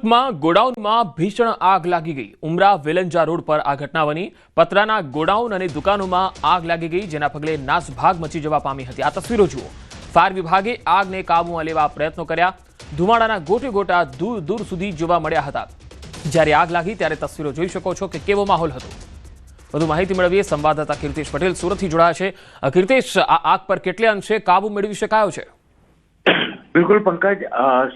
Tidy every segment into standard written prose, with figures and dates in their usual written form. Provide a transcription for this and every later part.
માં ગોડાઉનમાં ભીષણ આગ લાગી ગઈ। ઉમરા વેલંજા રોડ પર આ ઘટના બની। પતરાના ગોડાઉન અને દુકાનોમાં આગ લાગી ગઈ, જેના પગલે નાસભાગ મચી જવા પામી હતી। આ તસવીરો જુઓ। ફાયર વિભાગે આગને કાબૂમાં લેવા પ્રયત્નો કર્યા। ધુમાડાના ગોટે ગોટા દૂર દૂર સુધી જોવા મળ્યા હતા। જ્યારે આગ લાગી ત્યારે તસવીરો જોઈ શકો છો કે કેવો માહોલ હતો। વધુ માહિતી મેળવીએ સંવાદદાતા કીર્તિશ પટેલ સુરતથી જોડાયા છે। કીર્તિશ, આ આગ પર કેટલે અંશે કાબુ મેળવી શકાયો છે? બિલકુલ પંકજ,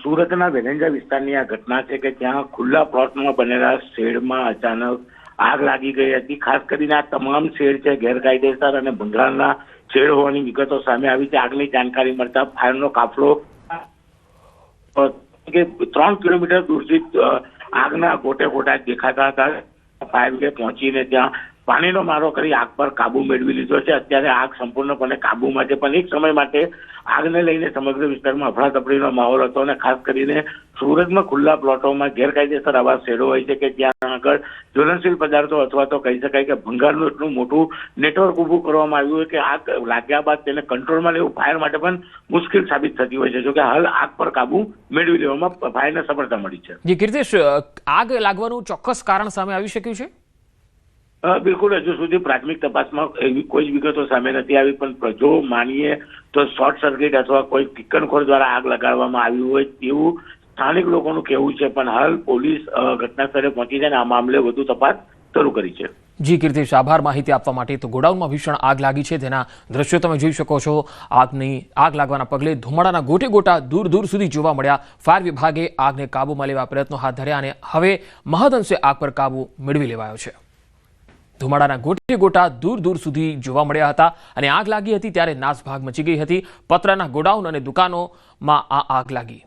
સુરતના વેલંજા વિસ્તારની આ ઘટના છે કે ત્યાં ખુલ્લા પ્લોટમાં બનેલા શેડમાં અચાનક આગ લાગી ગઈ હતી। ખાસ કરીને આ તમામ શેડ છે ગેરકાયદેસર અને ભંગારના શેડ હોવાની વિગતો સામે આવી છે। આગની જાણકારી મળતા ફાયરનો કાફલો 3 કિલોમીટર દૂરથી આગના ગોટે ગોટા દેખાતા હતા। ફાયર બ્રિગેડ પહોંચીને ત્યાં પાણીનો મારો કરી આગ પર કાબુ મેળવી લીધો છે। અત્યારે આગ સંપૂર્ણપણે કાબુમાં છે, પણ એક સમય માટે આગને લઈને સમગ્ર વિસ્તારમાં અફડાતફડીનો માહોલ હતો અને ખાસ કરીને સુરતમાં ખુલ્લા પ્લોટોમાં ગેરકાયદેસર આવા શેડો હોય છે કે જ્યાં આગળ જ્વલનશીલ પદાર્થો અથવા તો કહી શકાય કે ભંગારનું એટલું મોટું નેટવર્ક ઊભું કરવામાં આવ્યું હોય કે આગ લાગ્યા બાદ તેને કંટ્રોલમાં લેવું ફાયર માટે પણ મુશ્કેલ સાબિત થતી હોય છે। જોકે હાલ આગ પર કાબુ મેળવી લેવામાં ફાયરને સફળતા મળી છે। જી કીર્તિશ, આગ લાગવાનું ચોક્કસ કારણ સામે આવી શક્યું છે? બિલકુલ, હજુ સુધી પ્રાથમિક તપાસમાં એવી કોઈ જ વિગતો સામે નથી આવી, પણ જો માનીએ તો શોર્ટ સર્કિટ અથવા કોઈ કિકનખોર દ્વારા આગ લગાડવામાં આવી હોય તેવું સ્થાનિક લોકોનું કહેવું છે। પણ હાલ પોલીસ ઘટના સ્થળે પહોંચી જાય આ મામલે વધુ તપાસ શરૂ કરી છે। જી કીર્તિશ, આભાર માહિતી આપવા માટે। તો ગોડાઉનમાં ભીષણ આગ લાગી છે, તેના દ્રશ્યો તમે જોઈ શકો છો। આગ લાગવાના પગલે ધુમાડાના ગોટે ગોટા દૂર દૂર સુધી જોવા મળ્યા। ફાયર વિભાગે આગને કાબૂમાં લેવા પ્રયત્નો હાથ ધર્યા અને હવે મહદઅંશે આગ પર કાબુ મેળવી લેવાયો છે। ધુમાડાના ગોટે ગોટા દૂર દૂર સુધી જોવા મળ્યા હતા અને આગ લાગી હતી ત્યારે નાસભાગ મચી ગઈ હતી। પતરાના ગોડાઉન અને દુકાનોમાં આ આગ લાગી।